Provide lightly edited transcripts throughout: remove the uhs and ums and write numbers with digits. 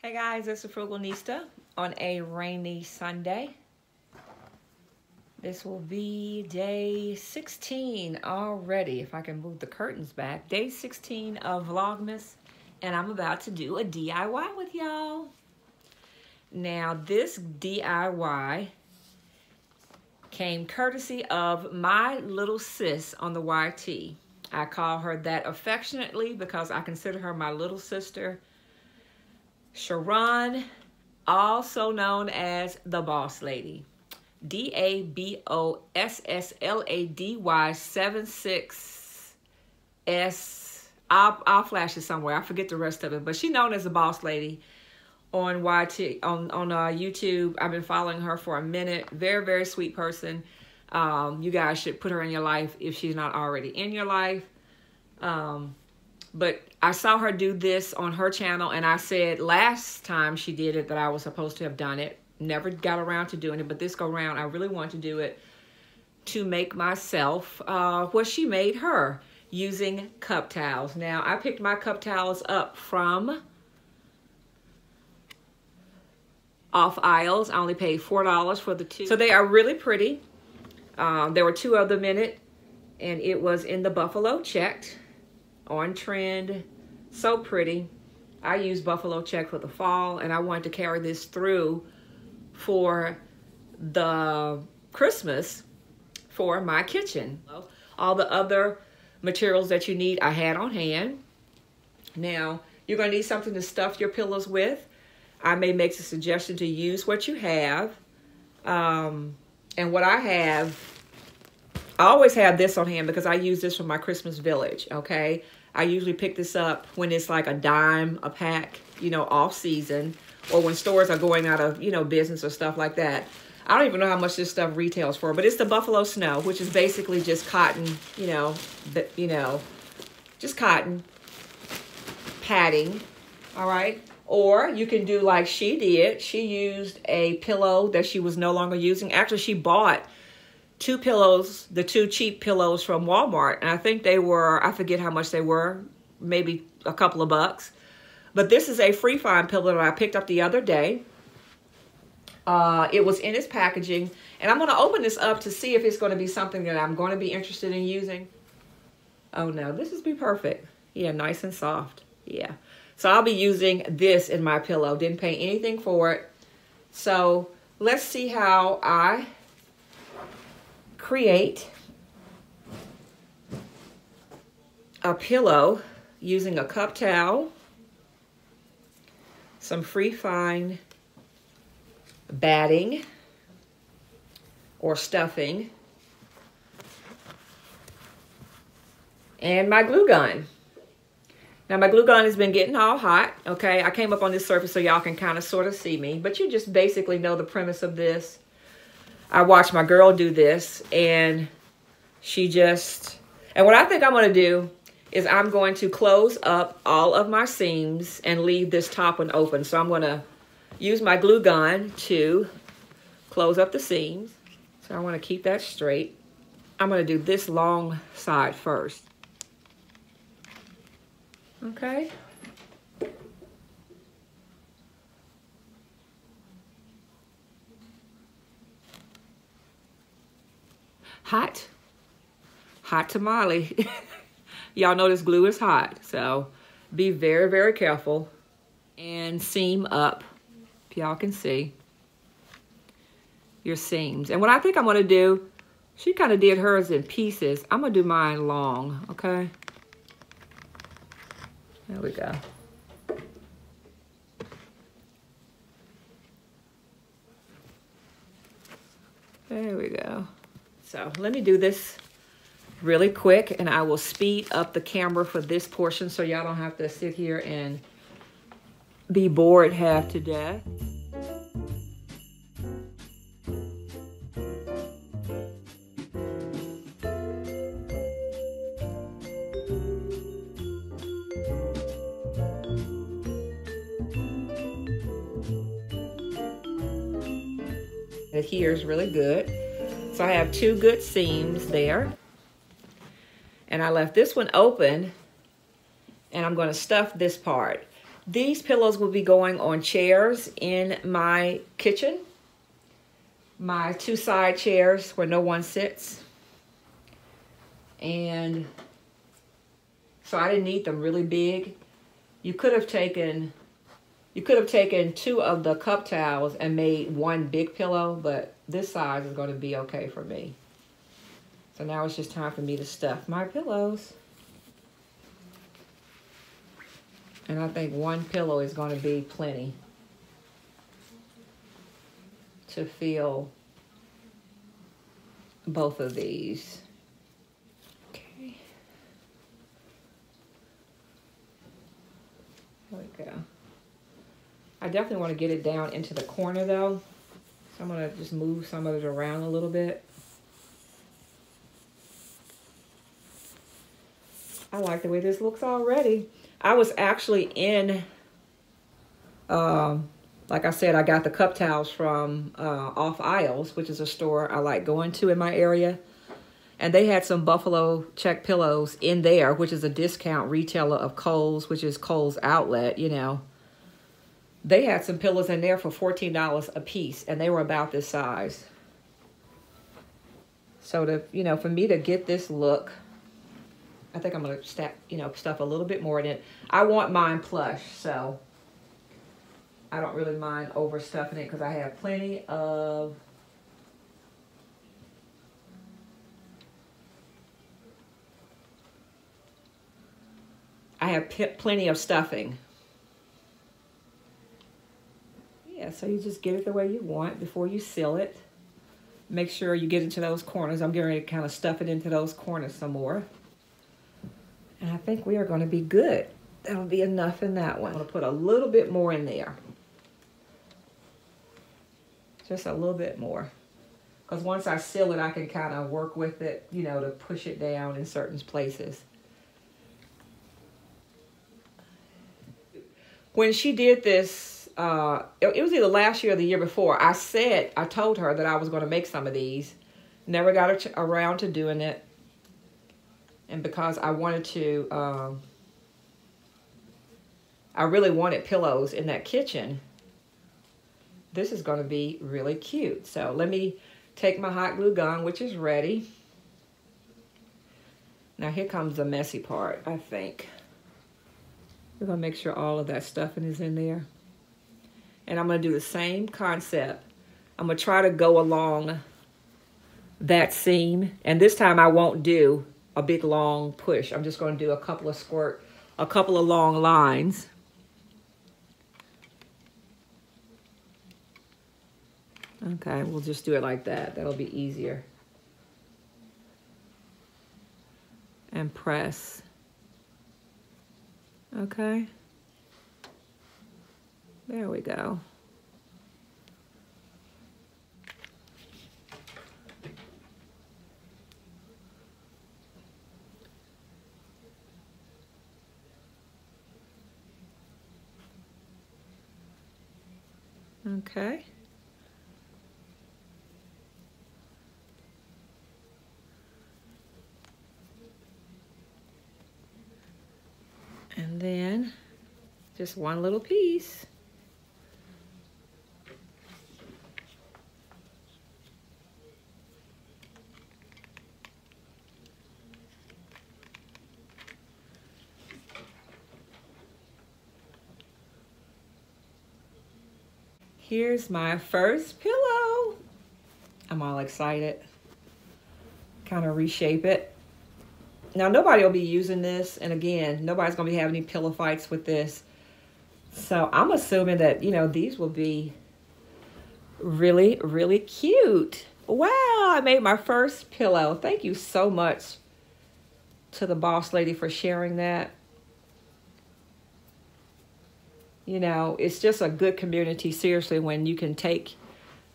Hey guys, it's the Frugalnista on a rainy Sunday. This will be day 16 already, if I can move the curtains back. Day 16 of Vlogmas, and I'm about to do a DIY with y'all. Now, this DIY came courtesy of my little sis on the YT. I call her that affectionately because I consider her my little sister. Sharon, also known as the Boss Lady. DABOSSLADY 76S. I'll flash it somewhere. I forget the rest of it, but she's known as the Boss Lady on YT on YouTube. I've been following her for a minute. Very, very sweet person. You guys should put her in your life if she's not already in your life. But I saw her do this on her channel, and I said last time she did it that I was supposed to have done it. Never got around to doing it, but this go round, I really want to do it to make myself what she made her using cup towels. Now, I picked my cup towels up from off aisles. I only paid $4 for the two. So they are really pretty. There were two of them in it, and it was in the buffalo checked. On trend, so pretty. I use buffalo check for the fall, and I wanted to carry this through for the Christmas for my kitchen. All the other materials that you need I had on hand. Now, you're going to need something to stuff your pillows with. I may make a suggestion to use what you have. And what I have, I always have this on hand because I use this for my Christmas village, okay? I usually pick this up when it's like a dime a pack, you know, off season, or when stores are going out of, you know, business or stuff like that. I don't even know how much this stuff retails for, but it's the Buffalo Snow, which is basically just cotton, just cotton padding, all right? Or you can do like she did. She used a pillow that she was no longer using. Actually, she bought two pillows, the two cheap pillows from Walmart. And I think they were, I forget how much they were, maybe a couple of bucks. But this is a free find pillow that I picked up the other day. It was in its packaging. And I'm going to open this up to see if it's going to be something that I'm going to be interested in using. Oh no, this is be perfect. Yeah, nice and soft. Yeah. So I'll be using this in my pillow. Didn't pay anything for it. So let's see how I create a pillow using a cup towel, some free fine batting or stuffing, and my glue gun. Now, my glue gun has been getting all hot, okay? I came up on this surface so y'all can kind of sort of see me, but you just basically know the premise of this. I watched my girl do this, and she just, and what I think I'm going to do is I'm going to close up all of my seams and leave this top one open. So I'm going to use my glue gun to close up the seams. So I want to keep that straight. I'm going to do this long side first. Okay. Hot tamale. Y'all know this glue is hot, so be very, very careful. And seam up, if y'all can see your seams. And what I think I'm gonna do, she kind of did hers in pieces. I'm gonna do mine long, okay? There we go. There we go. So let me do this really quick, and I will speed up the camera for this portion so y'all don't have to sit here and be bored half to death. It adheres really good. So I have two good seams there. And I left this one open, and I'm going to stuff this part. These pillows will be going on chairs in my kitchen. My 2 side chairs where no one sits. And so I didn't need them really big. You could have taken 2 of the cup towels and made 1 big pillow, but this size is going to be okay for me. So now it's just time for me to stuff my pillows. And I think 1 pillow is going to be plenty to fill both of these. Okay. There we go. I definitely want to get it down into the corner though. So I'm going to just move some of it around a little bit. I like the way this looks already. I was actually in, like I said, I got the cup towels from Off Aisles, which is a store I like going to in my area. And they had some buffalo check pillows in there, which is a discount retailer of Kohl's, which is Kohl's outlet, you know. They had some pillows in there for $14 a piece, and they were about this size. So to, you know, for me to get this look, I think I'm going to stuff a little bit more in it. I want mine plush, so I don't really mind overstuffing it because I have plenty of plenty of stuffing. Yeah, so you just get it the way you want before you seal it. Make sure you get into those corners. I'm getting ready to kind of stuff it into those corners some more. And I think we are going to be good. That'll be enough in that one. I'm going to put a little bit more in there. Just a little bit more. Because once I seal it, I can kind of work with it, you know, to push it down in certain places. When she did this, it was either last year or the year before, I told her that I was going to make some of these. Never got around to doing it. And because I wanted to, I really wanted pillows in that kitchen, this is going to be really cute. So let me take my hot glue gun, which is ready. Now here comes the messy part, I think. We're going to make sure all of that stuffing is in there. And I'm going to do the same concept. I'm going to try to go along that seam. And this time I won't do a big long push. I'm just going to do a couple of long lines. Okay, we'll just do it like that. That'll be easier. And press. Okay. There we go. Okay. And then just one little piece. Here's my first pillow. I'm all excited. Kind of reshape it. Now, nobody will be using this. And again, nobody's going to be having any pillow fights with this. So I'm assuming that, you know, these will be really, really cute. Wow, I made my first pillow. Thank you so much to the boss lady for sharing that. You know, it's just a good community, seriously, when you can take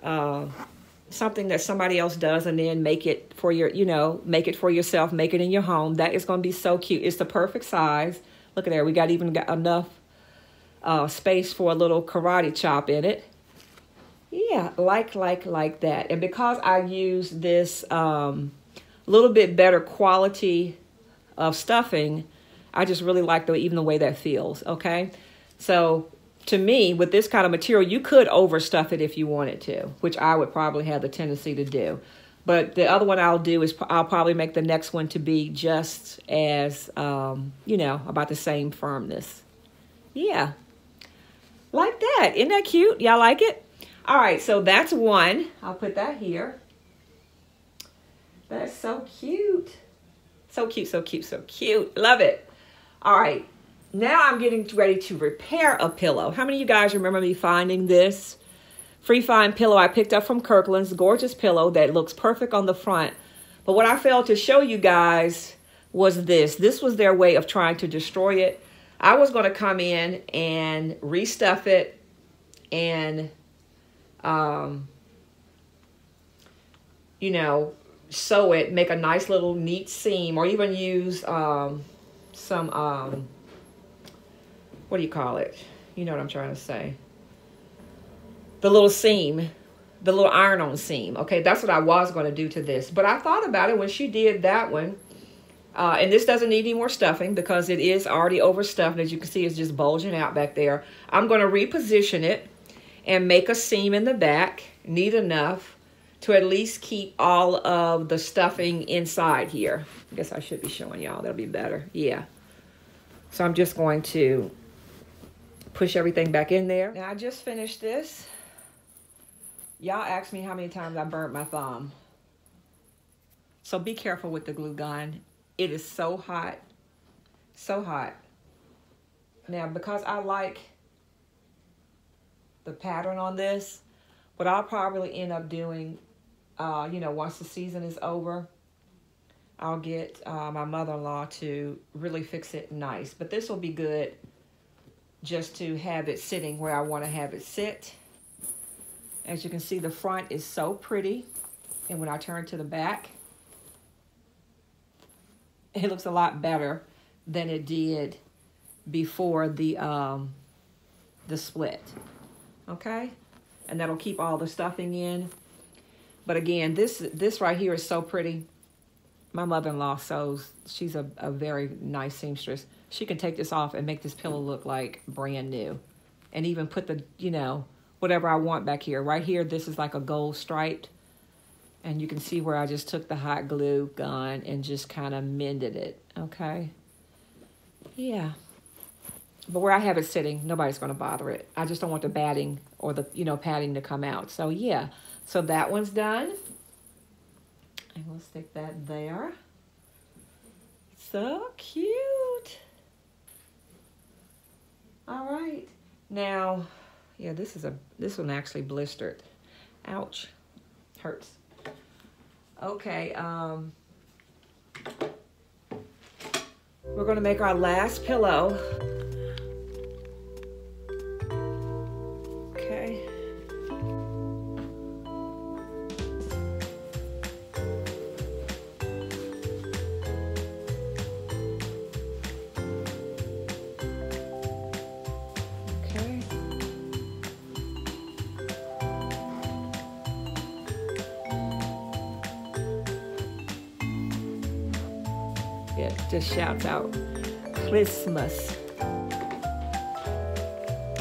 something that somebody else does and then make it for your, you know, make it for yourself, make it in your home. That is going to be so cute. It's the perfect size. Look at there. We got enough space for a little karate chop in it. Yeah, like that. And because I use this little bit better quality of stuffing, I just really like even the way that feels, okay? So to me, with this kind of material, you could overstuff it if you wanted to, which I would probably have the tendency to do. But the other one I'll do is I'll probably make the next one to be just as, you know, about the same firmness. Yeah. Like that. Isn't that cute? Y'all like it? All right, so that's one. I'll put that here. That's so cute. So cute, so cute, so cute. Love it. All right. Now I'm getting ready to repair a pillow. How many of you guys remember me finding this Free Find pillow I picked up from Kirkland's? Gorgeous pillow that looks perfect on the front. But what I failed to show you guys was this. This was their way of trying to destroy it. I was going to come in and restuff it and, you know, sew it, make a nice little neat seam, or even use some, what do you call it? You know what I'm trying to say. The little seam, the little iron-on seam. Okay, that's what I was going to do to this. But I thought about it when she did that one. And this doesn't need any more stuffing because it is already overstuffed. As you can see, it's just bulging out back there. I'm going to reposition it and make a seam in the back, neat enough to at least keep all of the stuffing inside here. I guess I should be showing y'all. That'll be better. Yeah. So I'm just going to push everything back in there. Now I just finished this. Y'all asked me how many times I burnt my thumb. So be careful with the glue gun. It is so hot. So hot. Now because I like the pattern on this, what I'll probably end up doing, you know, once the season is over, I'll get my mother-in-law to really fix it nice. But this will be good just to have it sitting where I want to have it sit. As you can see, the front is so pretty. And when I turn to the back, it looks a lot better than it did before the split. Okay? And that'll keep all the stuffing in. But again, this right here is so pretty. My mother-in-law sews. She's a very nice seamstress. She can take this off and make this pillow look like brand new. And even put the, you know, whatever I want back here. Right here, this is like a gold striped. And you can see where I just took the hot glue gun and just kind of mended it. Okay? Yeah. But where I have it sitting, nobody's going to bother it. I just don't want the batting or the, you know, padding to come out. So, yeah. So that one's done. And we'll stick that there. So cute. All right. Now, yeah, this one actually blistered. Ouch. Hurts. Okay, we're gonna make our last pillow. Okay. It just shouts out Christmas.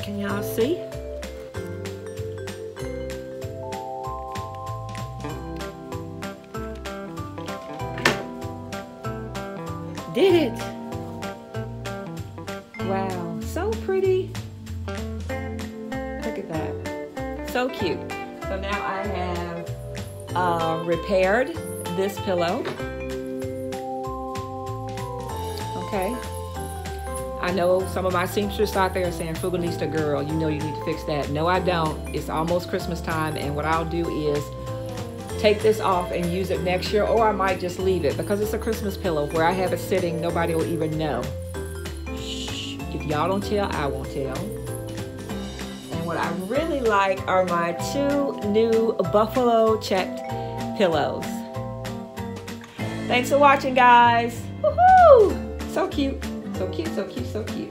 Can y'all see? Did it! Wow, so pretty. Look at that. So cute. So now I have repaired this pillow. Okay. I know some of my seamstresses out there are saying, Frugalnista girl, you know you need to fix that. No, I don't. It's almost Christmas time, and what I'll do is take this off and use it next year, or I might just leave it because it's a Christmas pillow. Where I have it sitting, nobody will even know. Shh. If y'all don't tell, I won't tell. And what I really like are my 2 new buffalo checked pillows. Thanks for watching, guys. Woohoo! So cute, so cute, so cute, so cute.